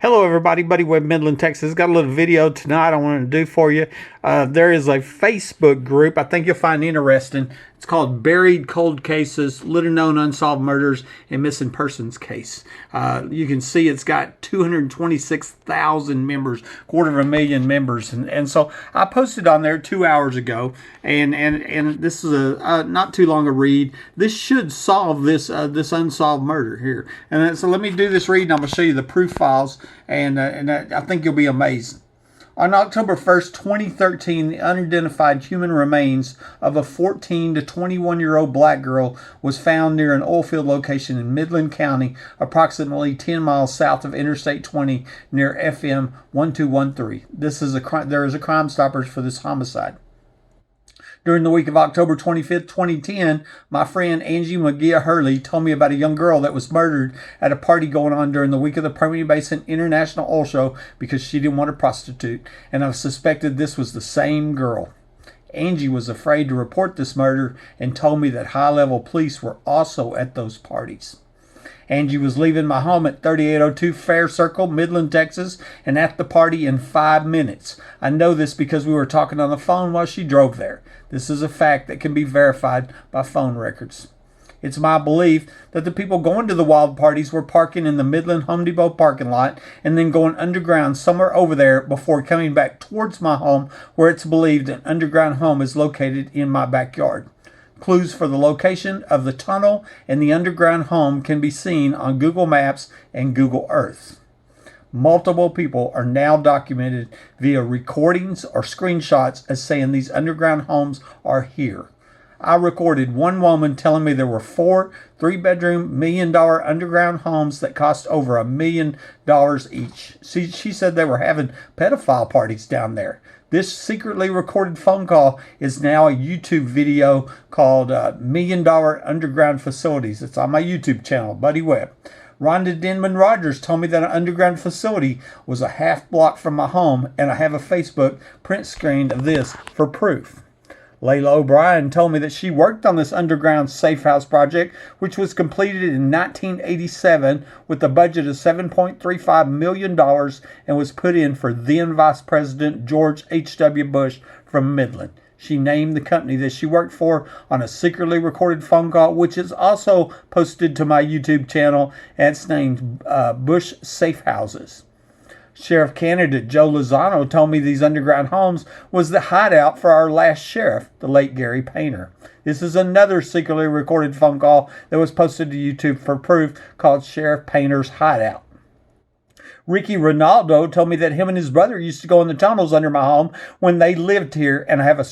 Hello everybody, Buddy Webb, Midland, Texas. Got a little video tonight I wanted to do for you. There is a Facebook group I think you'll find interesting. It's called Buried Cold Cases, Little Known Unsolved Murders and Missing Persons Case. You can see it's got 226,000 members, 250,000 members. And so I posted on there 2 hours ago, and this is a not too long a read. This should solve this unsolved murder here. And so let me do this read, and I'm going to show you the proof files, and I think you'll be amazed. On October 1st, 2013, the unidentified human remains of a 14 to 21-year-old black girl was found near an oil field location in Midland County, approximately 10 miles south of Interstate 20 near FM 1213. There is a Crimestoppers for this homicide. During the week of October 25th, 2010, my friend Angie Mungia Herrley told me about a young girl that was murdered at a party going on during the week of the Permian Basin International Oil Show because she didn't want a prostitute, and I suspected this was the same girl. Angie was afraid to report this murder and told me that high-level police were also at those parties. Angie was leaving my home at 3802 Faircircle, Midland, Texas, and at the party in 5 minutes. I know this because we were talking on the phone while she drove there. This is a fact that can be verified by phone records. It's my belief that the people going to the wild parties were parking in the Midland Home Depot parking lot and then going underground somewhere over there before coming back towards my home, where it's believed an underground home is located in my backyard. Clues for the location of the tunnel and the underground home can be seen on Google Maps and Google Earth. Multiple people are now documented via recordings or screenshots as saying these underground homes are here. I recorded one woman telling me there were 4 3-bedroom, $1 million underground homes that cost over $1 million each. She said they were having pedophile parties down there. This secretly recorded phone call is now a YouTube video called $1 Million Underground Facilities. It's on my YouTube channel, Buddy Webb. Rhonda Denman Rogers told me that an underground facility was a half block from my home, and I have a Facebook print screen of this for proof. Layla O'Brien told me that she worked on this underground safe house project, which was completed in 1987 with a budget of $7.35 million and was put in for then Vice President George H.W. Bush from Midland. She named the company that she worked for on a secretly recorded phone call, which is also posted to my YouTube channel, and it's named Bush Safe Houses. Sheriff candidate Joe Lozano told me these underground homes was the hideout for our last sheriff, the late Gary Painter. This is another secretly recorded phone call that was posted to YouTube for proof, called Sheriff Painter's Hideout. Ricky Ronaldo told me that him and his brother used to go in the tunnels under my home when they lived here, and I have a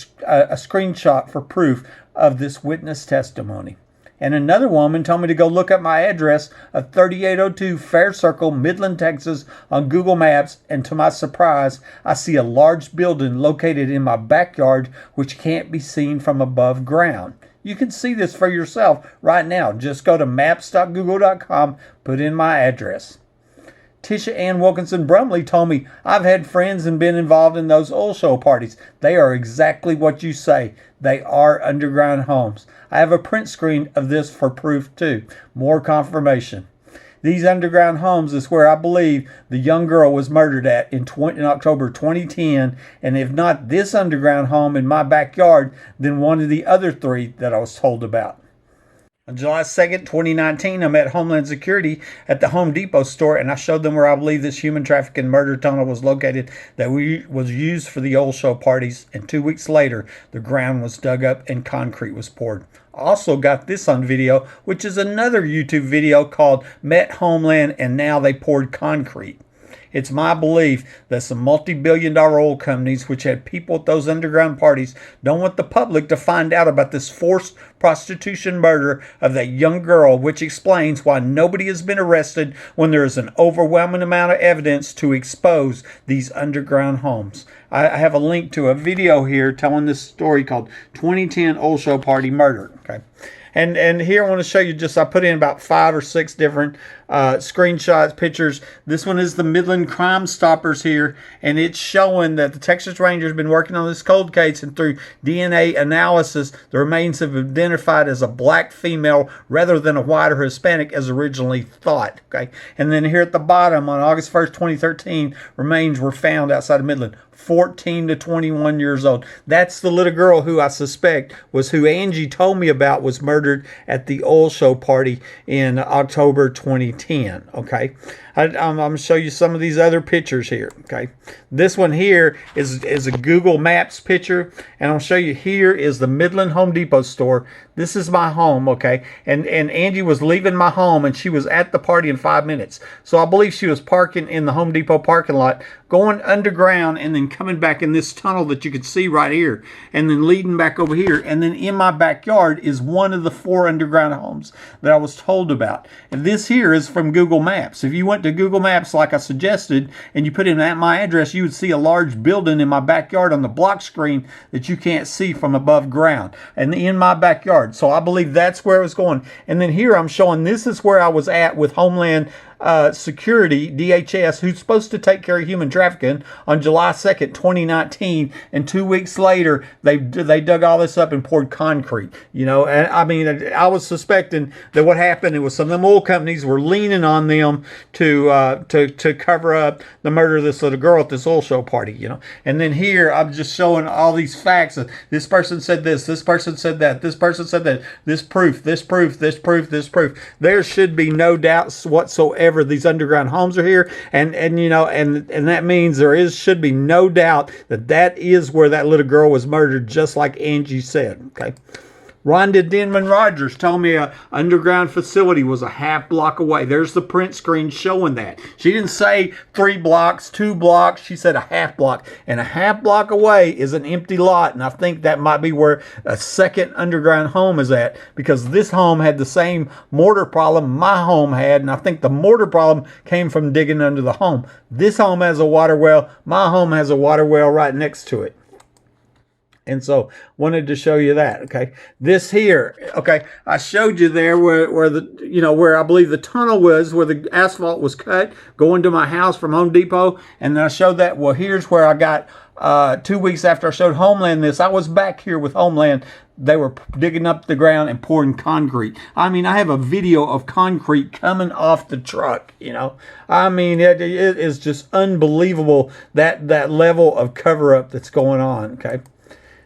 screenshot for proof of this witness testimony. And another woman told me to go look up my address of 3802 Faircircle, Midland, Texas on Google Maps, and to my surprise, I see a large building located in my backyard which can't be seen from above ground. You can see this for yourself right now. Just go to maps.google.com, put in my address. Tisha Ann Wilkinson Brumley told me, I've had friends and been involved in those oil show parties. They are exactly what you say. They are underground homes. I have a print screen of this for proof too. More confirmation. These underground homes is where I believe the young girl was murdered at in October 2010. And if not this underground home in my backyard, then one of the other 3 that I was told about. On July 2nd, 2019, I met Homeland Security at the Home Depot store, and I showed them where I believe this human trafficking murder tunnel was located that was used for the oil show parties, and 2 weeks later, the ground was dug up and concrete was poured. I also got this on video, which is another YouTube video called Met Homeland and Now They Poured Concrete. It's my belief that some multi-billion-dollar oil companies which had people at those underground parties don't want the public to find out about this forced prostitution murder of that young girl, which explains why nobody has been arrested when there is an overwhelming amount of evidence to expose these underground homes. I have a link to a video here telling this story called 2010 Oil Show Party Murder. Okay. And here I want to show you I put in about 5 or 6 different screenshots, pictures. This one is the Midland Crimestoppers here, and it's showing that the Texas Rangers have been working on this cold case, and through DNA analysis, the remains have been identified as a black female rather than a white or Hispanic as originally thought. Okay, and then here at the bottom, on August 1st, 2013, remains were found outside of Midland. 14 to 21 years old. That's the little girl who I suspect was who Angie told me about was murdered at the oil show party in October 2010. Okay, I'm going to show you some of these other pictures here. Okay, this one here is a Google Maps picture, and I'll show you here is the Midland Home Depot store. This is my home, okay, and Angie was leaving my home, and she was at the party in 5 minutes. So I believe she was parking in the Home Depot parking lot, going underground, and then coming back in this tunnel that you can see right here, and then leading back over here. And then in my backyard is one of the 4 underground homes that I was told about. And this here is from Google Maps. If you went to Google Maps like I suggested, and you put in my address, you would see a large building in my backyard on the block screen that you can't see from above ground, and in my backyard. So I believe that's where it was going. And then here I'm showing this is where I was at with Homeland Security, DHS, who's supposed to take care of human trafficking, on July 2nd, 2019, and 2 weeks later they dug all this up and poured concrete. You know, and I mean, I was suspecting that what happened, it was some of them oil companies were leaning on them to cover up the murder of this little girl at this oil show party. You know, and then here I'm just showing all these facts of this person said this person said that, this person said that, this proof, this proof, this proof, this proof. There should be no doubts whatsoever. These underground homes are here, and you know, and that means there should be no doubt that is where that little girl was murdered, just like Angie said. Okay. Rhonda Denman Rogers told me a underground facility was a half block away. There's the print screen showing that. She didn't say 3 blocks, 2 blocks. She said a half block. And a half block away is an empty lot. And I think that might be where a second underground home is at, because this home had the same mortar problem my home had. And I think the mortar problem came from digging under the home. This home has a water well. My home has a water well right next to it. And so wanted to show you that. Okay, this here, okay, I showed you there where the, you know, where I believe the tunnel was, where the asphalt was cut going to my house from Home Depot. And then I showed that. Well, here's where I got 2 weeks after I showed Homeland this. I was back here with Homeland. They were digging up the ground and pouring concrete. I mean, I have a video of concrete coming off the truck, you know. I mean, it is just unbelievable, that level of cover-up that's going on, okay.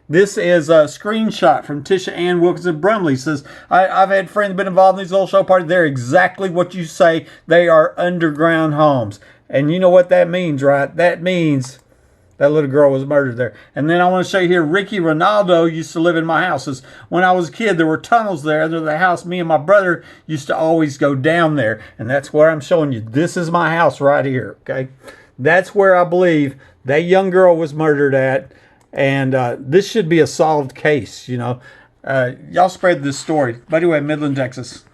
This is a screenshot from Tisha Ann Wilkinson Brumley. Says, I've had friends been involved in these old show parties. They're exactly what you say. They are underground homes. And you know what that means, right? That means that little girl was murdered there. And then I want to show you here, Ricky Ronaldo used to live in my house. Says, when I was a kid, there were tunnels there under the house. Me and my brother used to always go down there. And that's where I'm showing you. This is my house right here, okay? That's where I believe that young girl was murdered at. And this should be a solved case, you know. Y'all spread this story. But anyway, Midland, Texas.